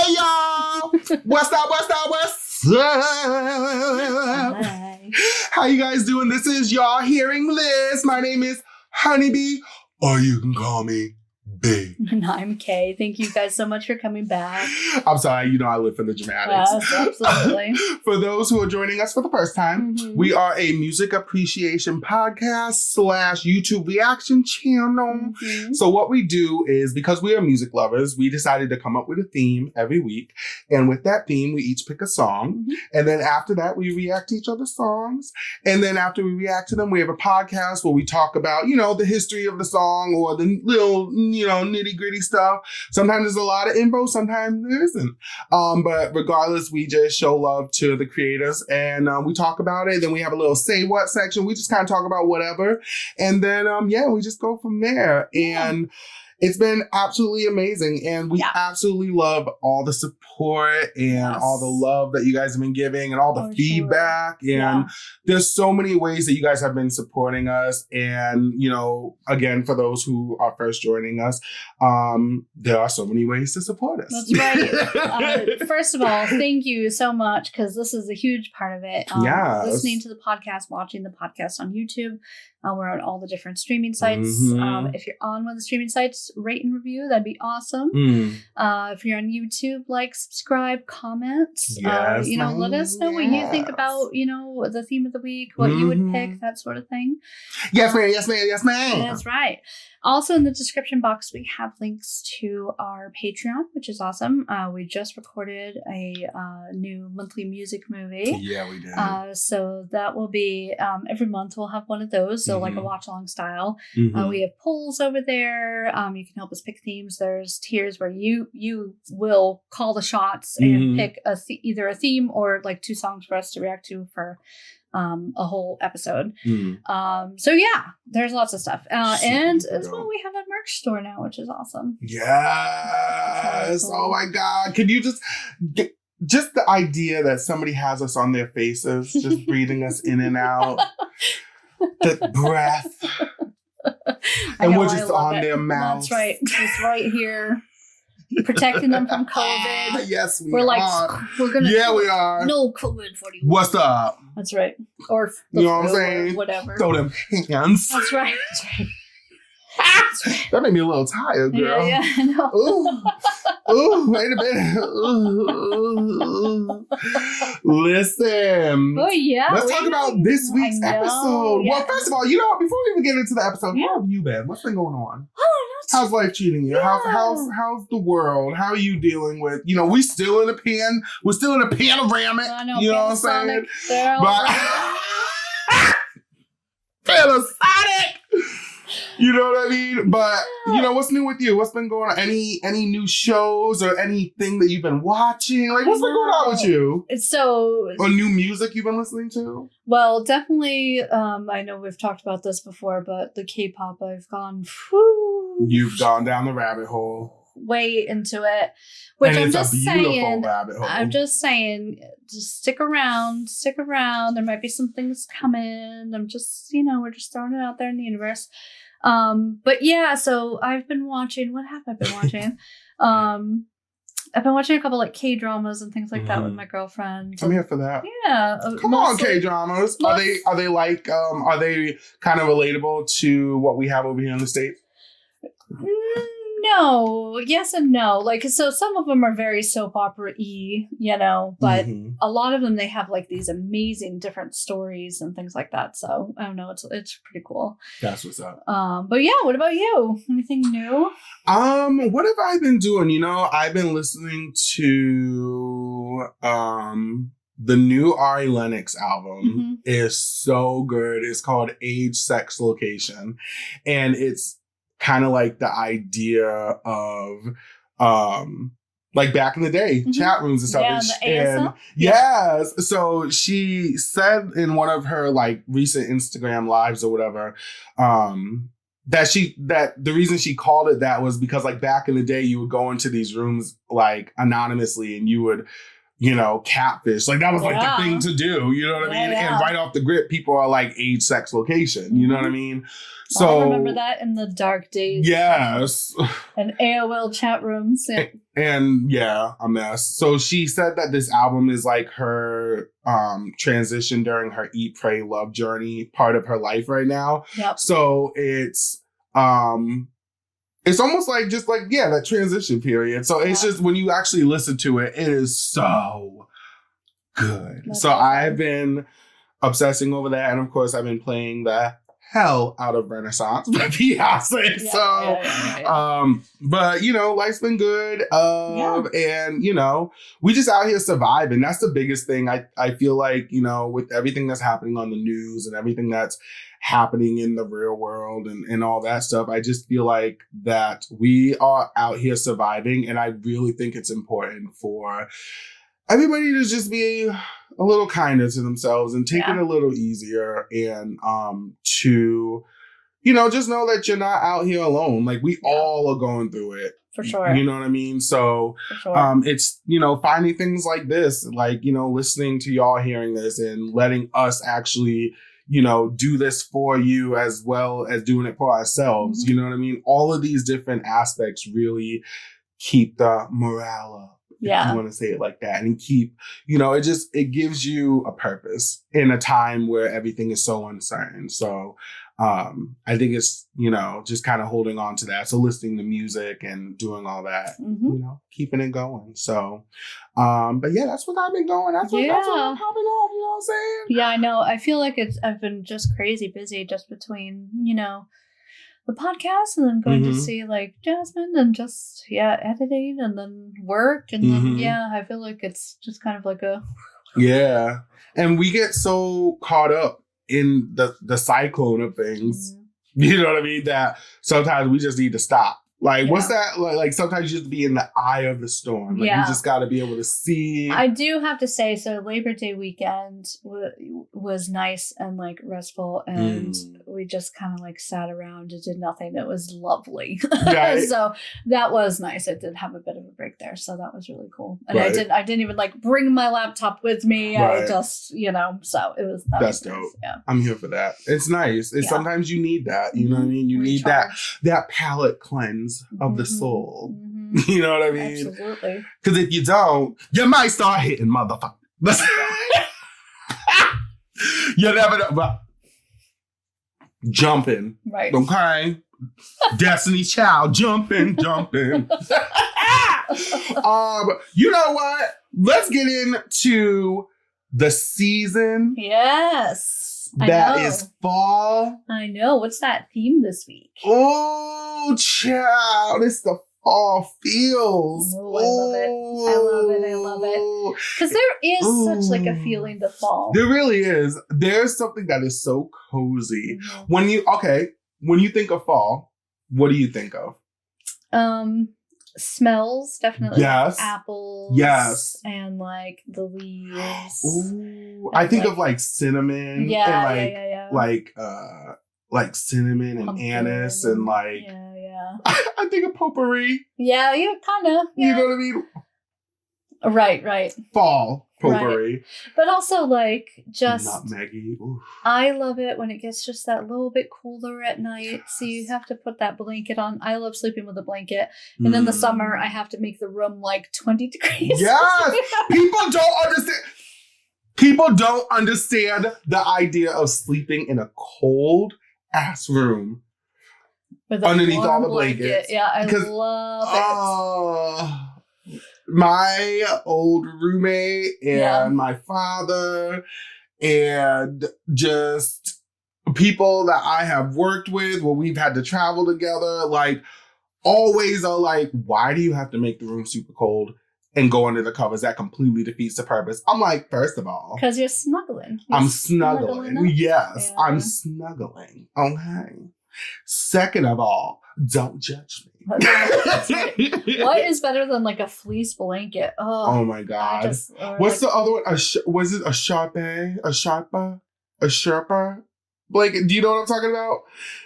Hey y'all! What's up? Hi. How you guys doing? This is Y'all Hearing Liz. My name is Honeybee, or you can call me B. And I'm Kay. Thank you guys so much for coming back. I'm sorry, I live for the dramatics. Yes, absolutely. For those who are joining us for the first time, we are a music appreciation podcast / YouTube reaction channel. So what we do is, because we are music lovers, we decided to come up with a theme every week. And with that theme, we each pick a song. And then after that, we react to each other's songs. And then after we react to them, we have a podcast where we talk about, the history of the song or the little, nitty gritty stuff. Sometimes there's a lot of info, sometimes there isn't. But regardless, we just show love to the creators and we talk about it. Then we have a little say what section. We just kind of talk about whatever. And then, we just go from there. And it's been absolutely amazing. And we absolutely love all the support and all the love that you guys have been giving and all the feedback. And there's so many ways that you guys have been supporting us. And, again, for those who are first joining us, there are so many ways to support us. That's right. First of all, thank you so much, because this is a huge part of it. Listening to the podcast, watching the podcast on YouTube. We're on all the different streaming sites. If you're on one of the streaming sites, rate and review. That'd be awesome. If you're on YouTube, like, subscribe, comment. Yes, let us know what you think about, the theme of the week, what you would pick, that sort of thing. Yes, ma'am. Yes, ma'am. Yes, ma'am. That's right. Also, in the description box, we have links to our Patreon, which is awesome. We just recorded a new monthly music movie. Yeah, we did. So that will be every month. We'll have one of those. So like a watch along style. We have polls over there. You can help us pick themes. There's tiers where you will call the shots and pick either a theme or like 2 songs for us to react to for a whole episode. So yeah, there's lots of stuff. And as well, we have a merch store now, which is awesome. Yes. Cool. Oh my God. Can you just the idea that somebody has us on their faces, just breathing us in and out, the breath, and we're just on their mouths. That's right. Just right here. Protecting them from COVID. Yes, we're gonna. Yeah, we are. No COVID for you. What's up? That's right. Or you know what I'm saying? Whatever. Throw them hands. That's right. That made me a little tired, girl. Yeah, I know. Ooh, wait a minute. Ooh. Listen. Oh, yeah. Let's talk about this week's episode. Yeah. Well, first of all, before we even get into the episode, how have you been? What's been going on? How's life treating you? Yeah. How's the world? How are you dealing with, we're still in a panoramic. I know, you know what I'm saying? But Panasonic! You know what I mean? But, what's new with you? What's been going on? Any new shows or anything that you've been watching? Like, what's been going on with you? Or new music you've been listening to? Well, definitely, I know we've talked about this before, but the K-pop, I've gone, You've gone down the rabbit hole. Way into it. Which and I'm it's just a beautiful saying, rabbit hole. I'm just saying, just stick around. There might be some things coming. I'm just, we're just throwing it out there in the universe. But yeah, so I've been watching, what have I been watching? I've been watching a couple like K-dramas and things like that with my girlfriend. I'm here for that. Yeah. Come on, K-dramas. Are they like, are they kind of relatable to what we have over here in the States? No, yes and no. Like, so some of them are very soap opera-y, but a lot of them, they have like these amazing different stories and things like that. So I don't know, it's pretty cool. That's what's up. But yeah, what about you? Anything new? What have I been doing? I've been listening to the new Ari Lennox album is so good. It's called Age, Sex, Location. And it's kind of like the idea of like back in the day, chat rooms and stuff. And yes. So she said in one of her like recent Instagram lives or whatever, that the reason she called it that was because like back in the day, you would go into these rooms like anonymously and you would catfish. Like that was like the thing to do. You know what I mean? Yeah. And right off the grip, people are like age, sex, location. You know what I mean? So I remember that in the dark days. Yes. And AOL chat rooms. Yeah. And a mess. So she said that this album is like her transition during her Eat, Pray, Love journey, part of her life right now. Yep. So it's almost like just like, that transition period. So it's just when you actually listen to it, it is so good. That's so awesome. I've been obsessing over that. And of course, I've been playing the hell out of Renaissance by Beyonce. But life's been good. And we just out here surviving. That's the biggest thing. I feel like, with everything that's happening on the news and everything that's happening in the real world and all that stuff, I just feel like that we are out here surviving. And I really think it's important for everybody to just be a little kinder to themselves and take it a little easier and to, just know that you're not out here alone. Like we all are going through it. For sure. You know what I mean? So it's, finding things like this, like, listening to y'all hearing this and letting us actually, do this for you as well as doing it for ourselves. Mm-hmm. You know what I mean? All of these different aspects really keep the morale up. If you want to say it like that, and keep, it gives you a purpose in a time where everything is so uncertain. So I think it's, just kind of holding on to that. So listening to music and doing all that, keeping it going. So, but that's what I've been going. That's what I'm popping off. You know what I'm saying? Yeah, I know. I feel like I've been just crazy busy just between, the podcast and then going to see like Jasmine and just editing and then work and then I feel like it's just kind of like a and we get so caught up in the cyclone of things, you know what I mean, that sometimes we just need to stop. Like, what's that? Like, sometimes you have to be in the eye of the storm. Like, you just got to be able to see. I do have to say, so Labor Day weekend was nice and, like, restful. And we just kind of, like, sat around and did nothing. It was lovely. Right. So that was nice. I did have a bit of a break there. So that was really cool. And I didn't even, like, bring my laptop with me. Right. I just, so it was. That's dope. Nice. Yeah. I'm here for that. It's nice. Sometimes you need that. You know what I mean? You need that palate cleanse of the soul. You know what I mean? Absolutely. Because if you don't, you might start hitting motherfuckers. You never know. But jumping. Right. Okay. Destiny Child jumping. You know what? Let's get into the season. Yes. That is fall. I know. What's that theme this week? Oh, child. It's the fall feels. Oh, I love it. Because there is such like a feeling to fall. There really is. There's something that is so cozy. When you think of fall, what do you think of? Smells, definitely. Yes. Like apples. Yes. And like the leaves. Ooh. I think of like cinnamon. Yeah. And like cinnamon and pumpkin, anise and like. Yeah. I think of potpourri. Yeah, kind of. Yeah. You know what I mean? Right. Fall potpourri. Right. But also like just nutmeggy. I love it when it gets just that little bit cooler at night. So you have to put that blanket on. I love sleeping with a blanket. And in the summer I have to make the room like 20 degrees. Yes. People don't understand the idea of sleeping in a cold ass room. Underneath all the blankets. Yeah, I love it. My old roommate and my father and just people that I have worked with when we've had to travel together, like always are like, why do you have to make the room super cold and go under the covers? That completely defeats the purpose. I'm like, first of all, because you're snuggling. I'm snuggling. Yes, yeah. I'm snuggling. Okay. Second of all, don't judge me. That's right. What is better than like a fleece blanket? Oh my God. What's the other one? Was it a Sherpa? A Sherpa blanket? Do you know what I'm talking about?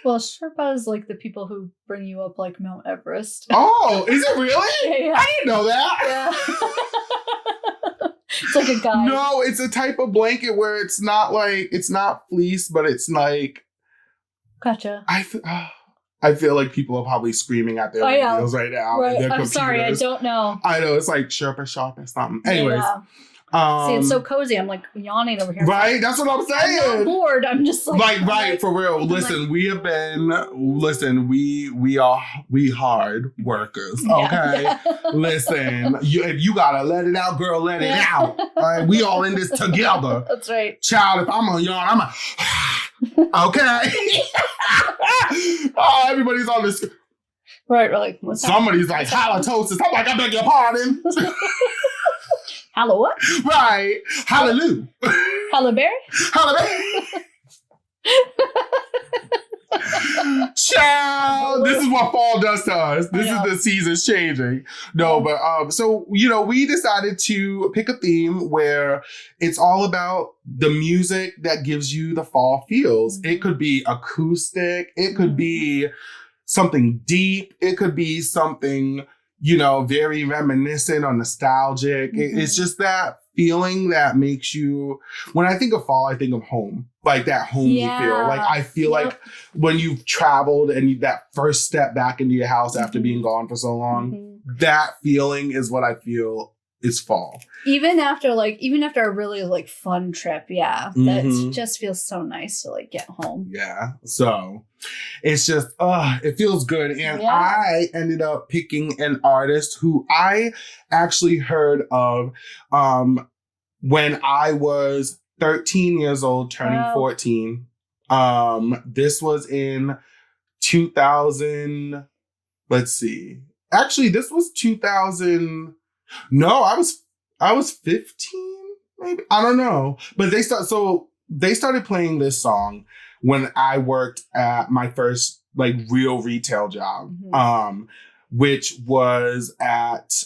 Well, Sherpa is like the people who bring you up like Mount Everest. Oh, is it really? Yeah. I didn't know that. Yeah. It's like a guy. No, it's a type of blanket where it's not fleece, but it's like. Gotcha. I feel like people are probably screaming at their radios right now. Right. Their I'm sorry, I don't know. I know, it's like sharp or something. Anyways. Yeah. See, it's so cozy. I'm like yawning over here. Right? That's what I'm saying. I'm not bored. I'm just like. Right, for real. Listen, we hard workers, okay? Yeah. Listen, if you gotta let it out, girl, let it out. All right? We all in this together. That's right. Child, if I'm on yawn, okay? Oh, everybody's on this. Right, we're like, what's somebody's like, halitosis. I'm like, I beg your pardon. Hello what? Right. Hallelujah. Hello Berry? Child, this is what fall does to us. This is the seasons changing. No, but so we decided to pick a theme where it's all about the music that gives you the fall feels. It could be acoustic, it could be something deep, it could be something very reminiscent or nostalgic. It's just that feeling that makes you, when I think of fall, I think of home, like that homey feel. Like I feel like when you've traveled and that first step back into your house after being gone for so long, that feeling is what I feel is fall. Even after a really fun trip, that just feels so nice to get home. Yeah. So it's just it feels good. And I ended up picking an artist who I actually heard of when I was 13 years old, turning 14. This was in 2000. Let's see. Actually, this was 2000. No, I was 15, maybe. I don't know. But they started playing this song when I worked at my first real retail job, which was at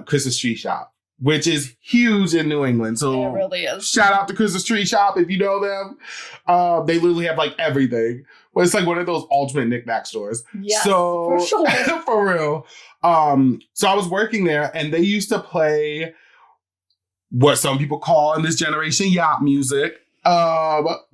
Chris's Tree Shop, which is huge in New England. So it really is. Shout out to Chris's Tree Shop if you know them. They literally have everything. Well, it's one of those ultimate knickknack stores. Yeah, so, for sure. For real. So I was working there and they used to play what some people call in this generation yacht music.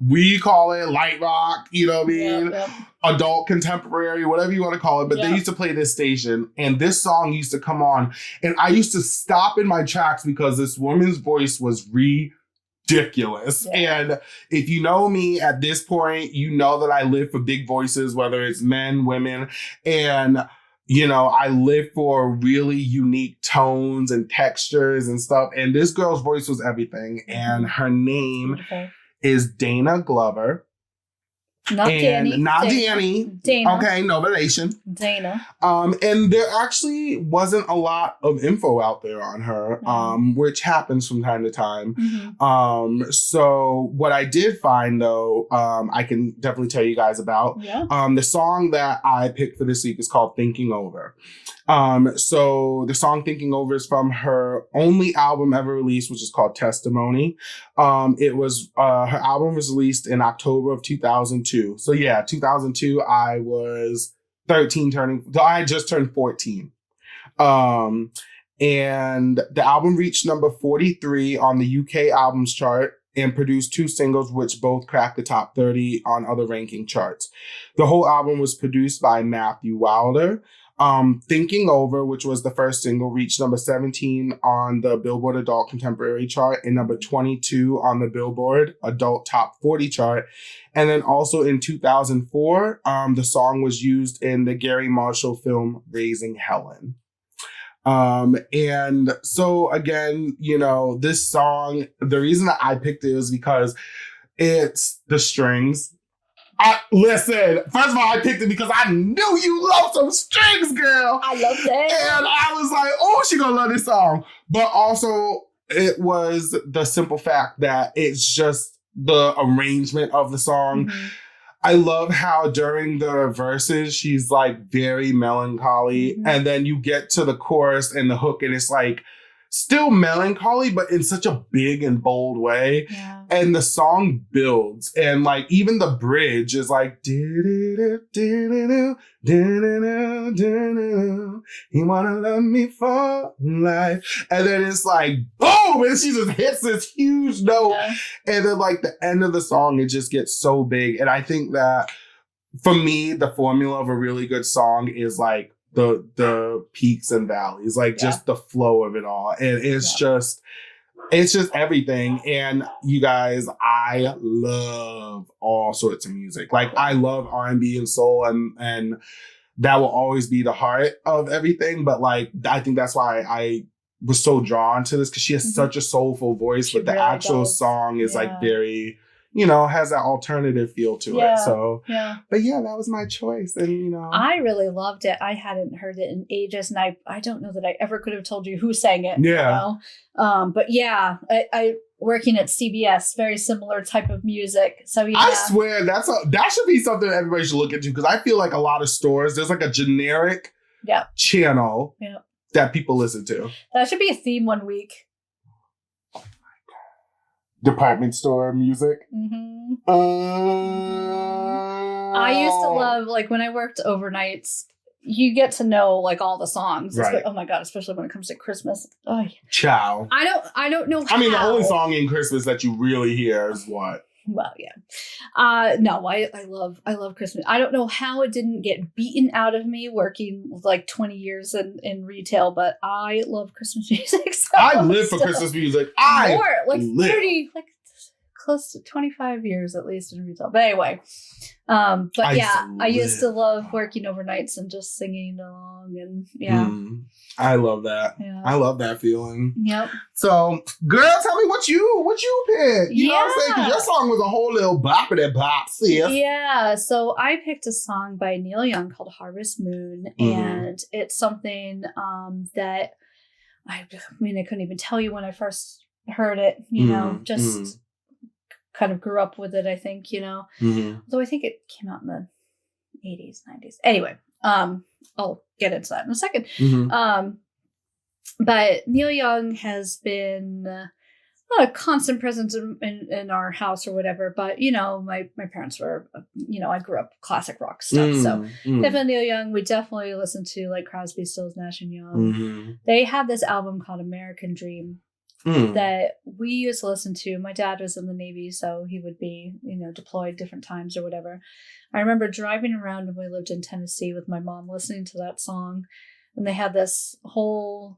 We call it light rock, you know what I mean? Yep. Adult contemporary, whatever you want to call it. But they used to play this station and this song used to come on. And I used to stop in my tracks because this woman's voice was ridiculous. Yeah. And if you know me at this point, you know that I live for big voices, whether it's men, women, and I live for really unique tones and textures and stuff. And this girl's voice was everything. And her name is Dana Glover. Not Danny. Not Danny. Dana. Okay, no relation. Dana. And there actually wasn't a lot of info out there on her, which happens from time to time. So what I did find, though, I can definitely tell you guys about. Yeah. The song that I picked for this week is called Thinking Over. So the song Thinking Over is from her only album ever released, which is called Testimony. It was, her album was released in October of 2002. So 2002, I was 13 I had just turned 14. And the album reached number 43 on the UK albums chart and produced 2 singles, which both cracked the top 30 on other ranking charts. The whole album was produced by Matthew Wilder. Thinking Over, which was the first single, reached number 17 on the Billboard Adult Contemporary chart and number 22 on the Billboard Adult Top 40 chart. And then also in 2004, the song was used in the Gary Marshall film Raising Helen. And so again, this song, the reason that I picked it is because it's the strings. Listen, first of all, I picked it because I knew you love some strings, girl. I love that. And I was like, oh, she gonna love this song. But also, it was the simple fact that it's just the arrangement of the song. I love how during the verses, she's very melancholy. And then you get to the chorus and the hook and it's still melancholy, but in such a big and bold way. Yeah. And the song builds, and like even the bridge is like, he wanna love me for life. And then it's like, boom, and she just hits this huge note. Yeah. And then like the end of the song, it just gets so big. And I think that for me, the formula of a really good song is like the peaks and valleys, like just the flow of it all. And it's just everything. And you guys, I love all sorts of music. Like I love R&B and soul, and that will always be the heart of everything. But like, I think that's why I was so drawn to this, because she has such a soulful voice, but the really actual song is like very, you know, has that alternative feel to it. So, but yeah, that was my choice. And, you know, I really loved it. I hadn't heard it in ages, and I don't know that I ever could have told you who sang it. Yeah. You know? But yeah, I working at CBS, very similar type of music. So yeah. I swear that should be something that everybody should look into, because I feel like a lot of stores, there's like a generic channel that people listen to. That should be a theme one week. Department store music. Mm-hmm. I used to love, like, when I worked overnights, you get to know like all the songs. Right. Oh my God, especially when it comes to Christmas. Oh, Ciao. I don't know how. I mean, the only song in Christmas that you really hear is what? Well, yeah. No, I love Christmas. I don't know how it didn't get beaten out of me working like 20 years in retail, but I love Christmas music. So I live for Christmas music. More, like 30, like close to 25 years at least in retail. But anyway, I used to love working overnights and just singing along, and I love that. Yeah. I love that feeling. Yep. So, girl, tell me what you picked. You know what I'm saying? 'Cause your song was a whole little boppity bop, sis. Yeah. So I picked a song by Neil Young called Harvest Moon, and it's something that I mean, I couldn't even tell you when I first heard it. You know, just kind of grew up with it, I think, you know. Although I think it came out in the 80s, 90s. Anyway, I'll get into that in a second. But Neil Young has been not a constant presence in our house or whatever, but, you know, my parents were, you know, I grew up classic rock stuff. So definitely Neil Young. We definitely listened to like Crosby, Stills, Nash and Young. They had this album called American Dream that we used to listen to. My dad was in the Navy, so he would be, you know, deployed different times or whatever. I remember driving around when we lived in Tennessee with my mom, listening to that song, and they had this whole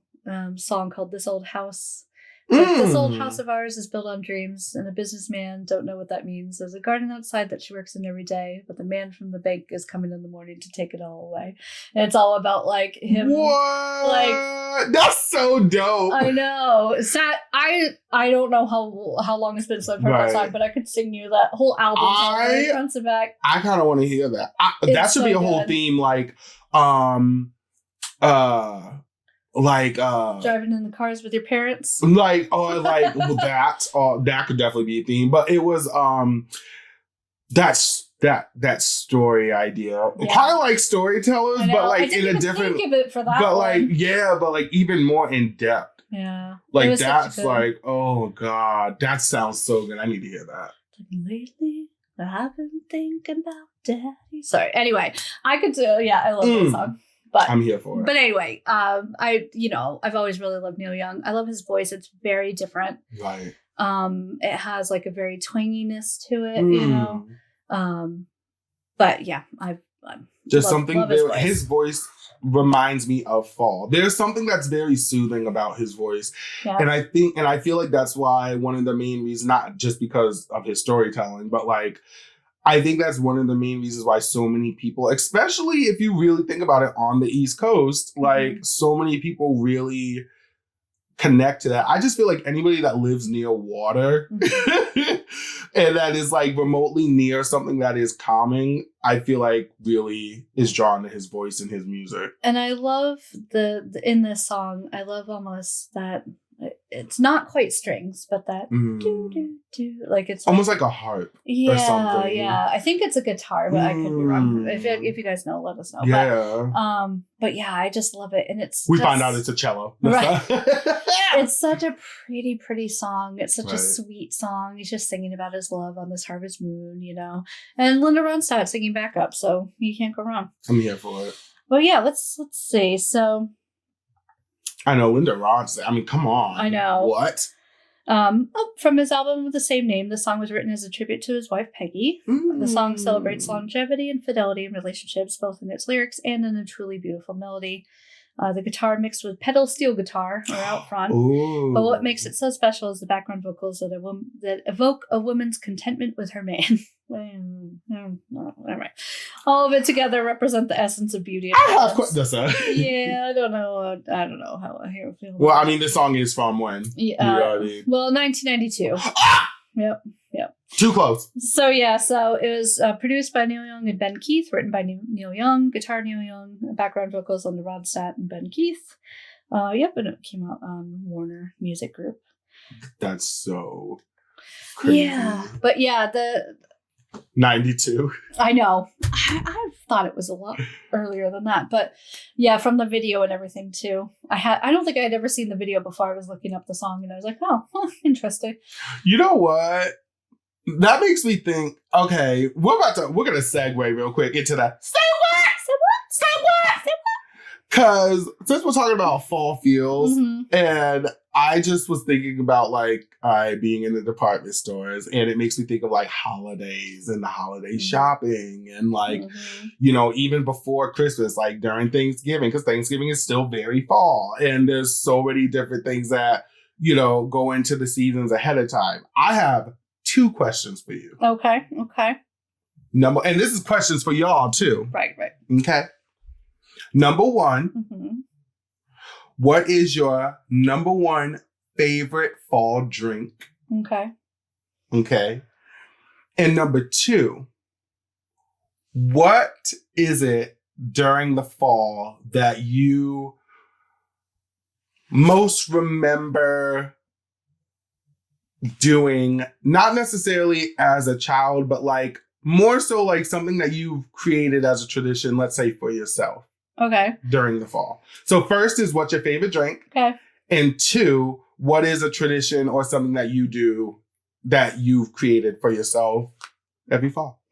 song called This Old House. Like, this old house of ours is built on dreams, and a businessman, don't know what that means. There's a garden outside that she works in every day, but the man from the bank is coming in the morning to take it all away. And it's all about like him. What? Like, that's so dope. I know. I don't know how long it's been since I've heard that song, but I could sing you that whole album front to back. I kind of want to hear that. That should be a whole theme, like driving in the cars with your parents, like that could definitely be a theme. But it was that story idea, kind of like Storytellers, but like in a different. Think of it for that, but one. but like even more in depth. Yeah, like that's like, oh God, that sounds so good. I need to hear that. Lately, I've been thinking about Daddy. Sorry. Anyway, I could do. Yeah, I love that song. But I'm here for it. But anyway, I've always really loved Neil Young. I love his voice. It's very different. Right. It has like a very twanginess to it, you know. But yeah, I've just something there. His voice reminds me of fall. There's something that's very soothing about his voice. Yeah. And I feel like that's why one of the main reasons, not just because of his storytelling, but like I think that's one of the main reasons why so many people, especially if you really think about it on the East Coast, like so many people really connect to that. I just feel like anybody that lives near water and that is like remotely near something that is calming, I feel like really is drawn to his voice and his music. And I love the in this song, I love almost that it's not quite strings, but that do do do, like it's almost like a harp. Yeah, or something. yeah. I think it's a guitar, but I could be wrong. If you guys know, let us know. Yeah. But yeah, I just love it, and we find out it's a cello. Right. It's such a pretty song. It's such a sweet song. He's just singing about his love on this harvest moon, you know. And Linda Ronstadt singing backup, so you can't go wrong. I'm here for it. Well, yeah. Let's see. So. I know Linda Ronstadt. I mean, come on. I know. What? From his album with the same name, the song was written as a tribute to his wife, Peggy. The song celebrates longevity and fidelity in relationships, both in its lyrics and in a truly beautiful melody. The guitar mixed with pedal steel guitar are out front. Ooh. But what makes it so special is the background vocals that evoke a woman's contentment with her man. Right. All of it together represent the essence of beauty. I don't know how I feel. Well, I mean, this song is from when? Yeah. 1992. Yep. Too close. So it was produced by Neil Young and Ben Keith, written by Neil Young, guitar Neil Young, background vocals on the Ronstadt and Ben Keith. And it came out on Warner Music Group. That's so crazy. Yeah, but the 92. I know. I thought it was a lot earlier than that, but yeah, from the video and everything too. I don't think I had ever seen the video before I was looking up the song, and I was like, oh, interesting. You know what? That makes me think, okay, we're gonna segue real quick into that. Say what? Because since we're talking about fall feels, and I just was thinking about like being in the department stores, and it makes me think of like holidays and the holiday shopping, and like, you know, even before Christmas, like during Thanksgiving, because Thanksgiving is still very fall, and there's so many different things that, you know, go into the seasons ahead of time. I have 2 questions for you. Okay. And this is questions for y'all too. Right. Okay. Number 1, what is your number 1 favorite fall drink? Okay. And number 2, what is it during the fall that you most remember doing, not necessarily as a child, but like more so like something that you've created as a tradition, let's say for yourself. Okay. During the fall. So first is, what's your favorite drink? Okay. And 2, what is a tradition or something that you do that you've created for yourself every fall?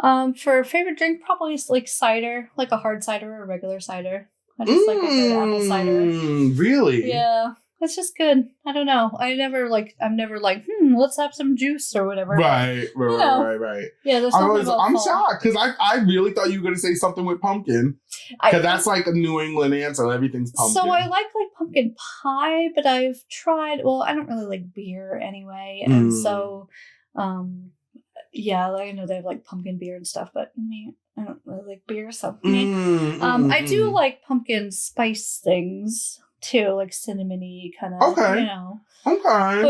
For favorite drink, probably like cider, like a hard cider or a regular cider. I just like a good apple cider. Really? Yeah. It's just good. I don't know. I'm never like, let's have some juice or whatever. Right. Yeah, there's something about I'm fall. shocked because I really thought you were going to say something with pumpkin. Because that's like a New England answer. Everything's pumpkin. So I like pumpkin pie, but I've tried, well, I don't really like beer anyway. And so, like I know they have like pumpkin beer and stuff, but I don't really like beer. So, I do like pumpkin spice things too, like cinnamony kind of, okay. You know. Okay.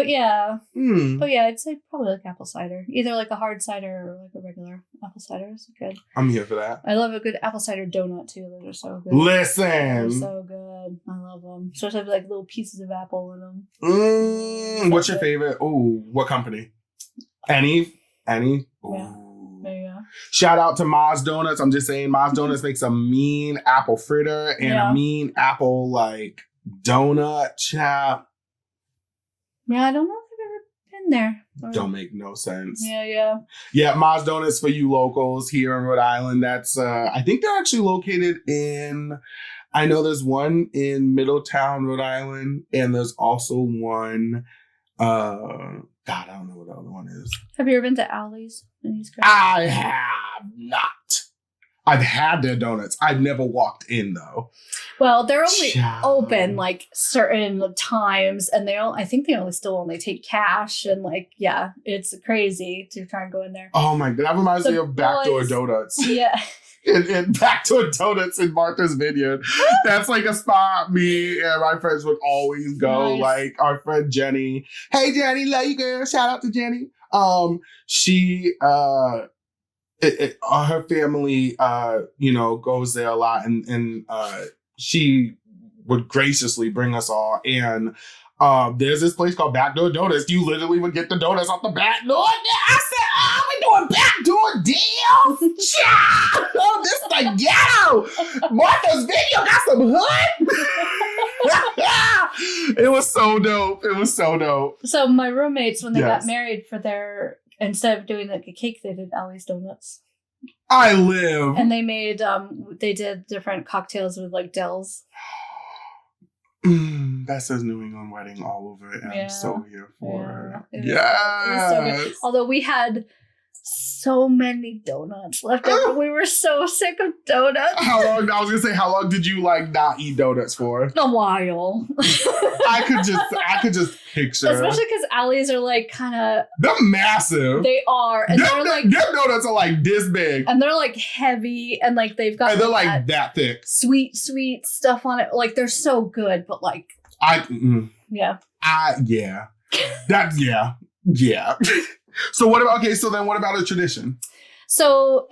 But yeah, I'd say probably like apple cider. Either like a hard cider or like a regular apple cider is good. I'm here for that. I love a good apple cider donut too. Those are so good. Listen. They're so good. I love them. Especially like little pieces of apple in them. What's your favorite? Oh, what company? Any? Ooh. Yeah. There you go. Shout out to Ma's Donuts. I'm just saying, Ma's Donuts makes a mean apple fritter and a mean apple like donut chap. Yeah, I don't know if I've ever been there. Don't make no sense. Yeah. Ma's Donuts for you locals here in Rhode Island. That's I think they're actually located in, I know there's one in Middletown, Rhode Island, and there's also one God, I don't know what the other one is. Have you ever been to Alley's in East Coast? I have not. I've had their donuts. I've never walked in though. Well, they're only open like certain times, and I think they only take cash, and like, yeah, it's crazy to try and go in there. Oh my God, that reminds me of Backdoor Donuts. Yeah. in Backdoor Donuts in Martha's Vineyard. That's like a spot me and my friends would always go. Nice. Like our friend Jenny. Hey Jenny, love you girl. Shout out to Jenny. She her family goes there a lot, and she would graciously bring us all, and There's this place called Backdoor Donuts. You literally would get the donuts off the back door. I said, oh, we doing backdoor deals? Child! Oh, this is the ghetto. Martha's Video got some hood. It was so dope. It was so dope. So my roommates, when they got married for their, instead of doing like a cake, they did Allie's Donuts. I live. And they made, they did different cocktails with like Dells. That says New England wedding all over it, and I'm so here for it. Yes. So good. Although we had so many donuts left over. We were so sick of donuts. How long? I was gonna say, how long did you like not eat donuts for? A while. I could just picture. Especially because Allie's are like kind of. They're massive. They are, and they're like. Their donuts are like this big, and they're like heavy, and like they've got. And they're like that thick. Sweet stuff on it. Like they're so good, but like. Yeah. So what about, so then what about a tradition? So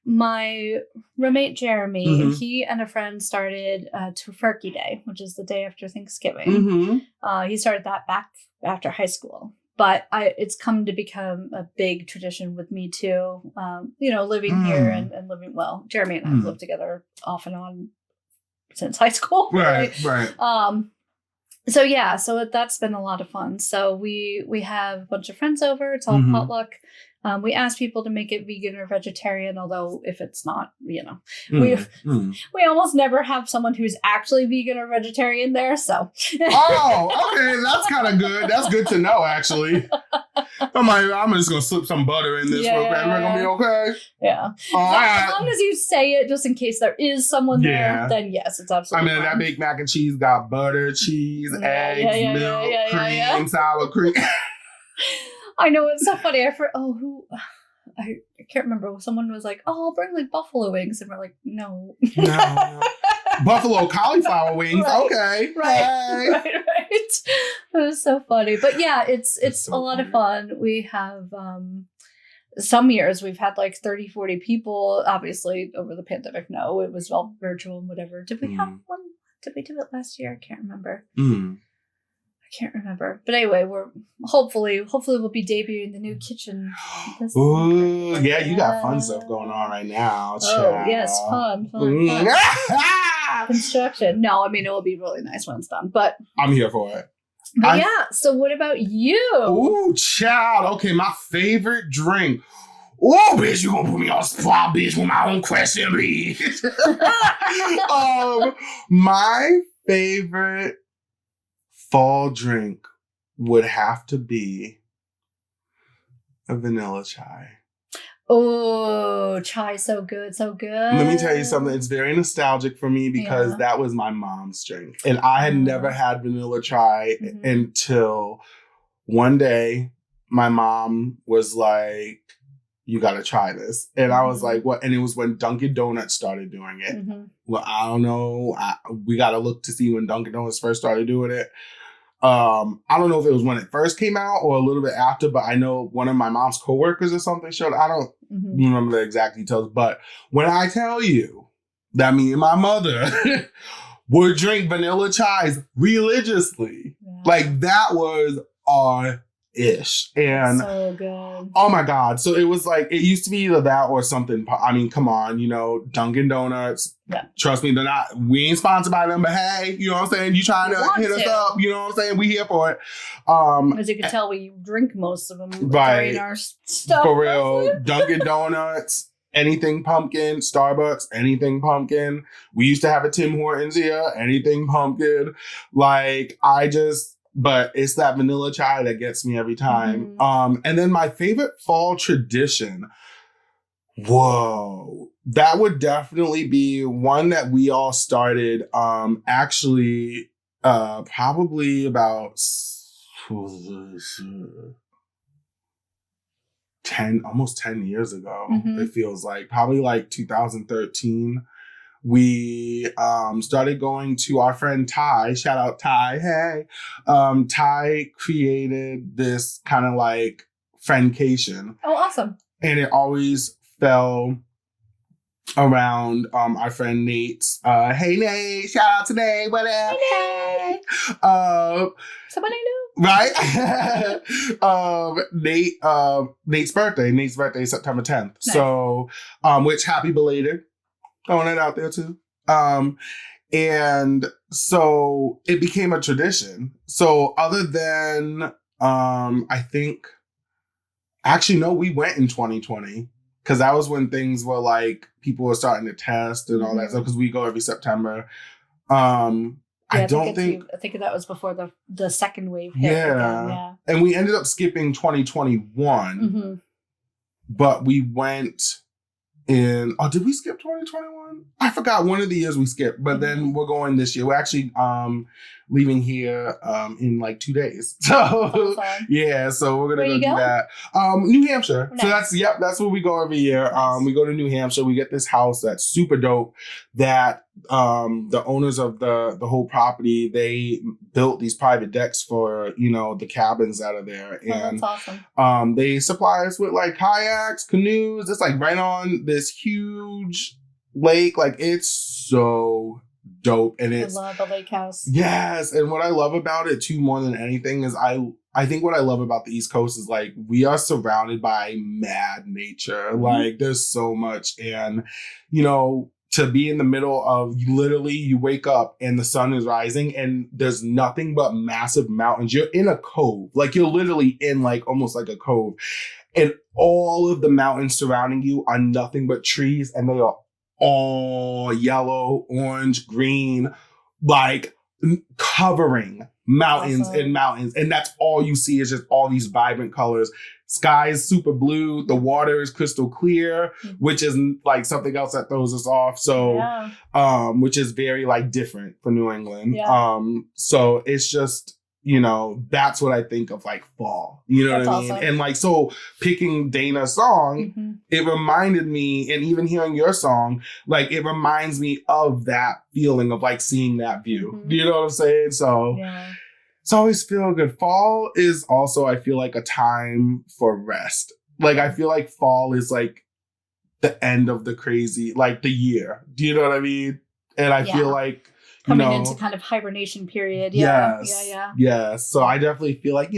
my roommate Jeremy, he and a friend started Turkey Day, which is the day after Thanksgiving. He started that back after high school. But it's come to become a big tradition with me too. Living here and living, well, Jeremy and I have lived together off and on since high school. Right. So that's been a lot of fun. So we have a bunch of friends over. It's all potluck. We ask people to make it vegan or vegetarian, although if it's not, we almost never have someone who's actually vegan or vegetarian there. So oh, okay, that's kind of good. That's good to know, actually. I'm just gonna slip some butter in this real quick. We're gonna be okay. Yeah. As long as you say it, just in case there is someone there, then yes, it's absolutely. That baked mac and cheese got butter, cheese, eggs, milk, cream, sour cream. I know, it's so funny. I can't remember. Someone was like, "Oh, I'll bring like buffalo wings," and we're like, "No, buffalo cauliflower wings." Right, okay, right. It was so funny, but yeah, it's so a lot of fun. We have some years we've had like 30, 40 people. Obviously, over the pandemic, no, it was all virtual and whatever. Did we have one? Did we do it last year? I can't remember. Can't remember, but anyway, we're hopefully we'll be debuting the new kitchen. Ooh, yeah, you got fun stuff going on right now. Oh yes, fun. Construction. No, I mean it will be really nice when it's done, but I'm here for it. But so what about you? Ooh, child. Okay, my favorite drink. Oh, bitch, you gonna put me on the spot, bitch, with my own question, bitch. My favorite fall drink would have to be a vanilla chai. Oh, chai, so good, so good. Let me tell you something. It's very nostalgic for me because that was my mom's drink. And I had never had vanilla chai until one day my mom was like, you got to try this. And I was like, what? And it was when Dunkin' Donuts started doing it. Well, I don't know. We got to look to see when Dunkin' Donuts first started doing it. I don't know if it was when it first came out or a little bit after, but I know one of my mom's coworkers or something showed. I don't remember the exact details, but when I tell you that me and my mother would drink vanilla chais religiously, like that was our ish. And so good. Oh my God. So it was like, it used to be either that or something. I mean, come on, Dunkin' Donuts. Yeah. Trust me, we ain't sponsored by them, but hey, you know what I'm saying? You trying to hit us up, you know what I'm saying? We here for it. As you can tell, we drink most of them during our stuff. For real. Dunkin' Donuts, anything pumpkin. Starbucks, anything pumpkin. We used to have a Tim Hortons here, anything pumpkin. But it's that vanilla chai that gets me every time. And then my favorite fall tradition, that would definitely be one that we all started probably about 10 years ago. It feels like probably like 2013. We started going to our friend Ty. Shout out Ty. Hey. Ty created this kind of like friendcation. Oh, awesome. And it always fell around our friend Nate's. Hey Nate, shout out to Nate. What up? Hey. Someone I know. Right? Nate's birthday. Nate's birthday is September 10th. Nice. So, which happy belated. Throwing it out there too. And so it became a tradition. So other than, I think, actually, no, we went in 2020 because that was when things were like, people were starting to test and all that stuff because we go every September. I think that was before the second wave hit. Yeah. And we ended up skipping 2021, but we went did we skip 2021? I forgot one of the years we skipped, but then we're going this year. We're actually leaving here in like 2 days. So awesome. Yeah, so we're gonna go do that. New Hampshire. Nice. So that's where we go every year. Nice. We go to New Hampshire. We get this house that's super dope that the owners of the whole property, they built these private decks for, the cabins that are there. And that's awesome. They supply us with like kayaks, canoes. It's like right on this huge lake. Like it's so dope. And I love the lake house. Yes. And what I love about it too, more than anything, is I think what I love about the East Coast is like we are surrounded by mad nature. Like there's so much. And, to be in the middle of literally you wake up and the sun is rising and there's nothing but massive mountains. You're in a cove. Like you're literally in like almost like a cove. And all of the mountains surrounding you are nothing but trees, and they are all yellow, orange, green, like covering mountains and mountains. And that's all you see is just all these vibrant colors. Sky is super blue. The water is crystal clear, which is like something else that throws us off. So, which is very like different for New England. Yeah. So it's just, that's what I think of like fall. You know what I mean? Awesome. And like, so picking Dana's song, it reminded me, and even hearing your song, like it reminds me of that feeling of like seeing that view. Do you know what I'm saying? So it's always feel good. Fall is also, I feel like, a time for rest. Like I feel like fall is like the end of the crazy, like the year. Do you know what I mean? And I feel like coming into kind of hibernation period. Yes. So I definitely feel like,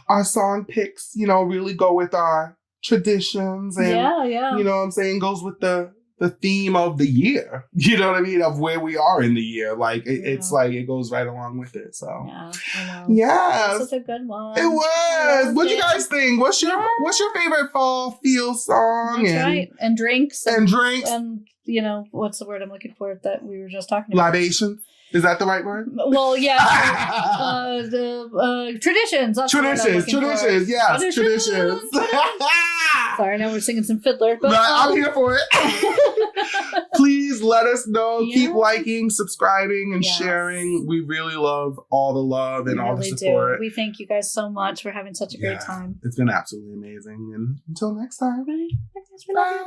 our song picks, really go with our traditions and, you know what I'm saying, goes with the theme of the year, you know what I mean, of where we are in the year. Like, it's like, it goes right along with it. So, yeah, I know. Yes. This is a good one. It was. What'd you guys think? What's your favorite fall feel song? That's right. And drinks. And drinks. And, what's the word I'm looking for that we were just talking about? Libation. Is that the right word? Well, yeah. The traditions. Traditions. Yes, traditions. Sorry, now we're singing some Fiddler. But, I'm here for it. Please let us know. Yeah. Keep liking, subscribing, and sharing. We really love all the love and all the support. We thank you guys so much for having such a great time. It's been absolutely amazing. And until next time. Bye. Bye.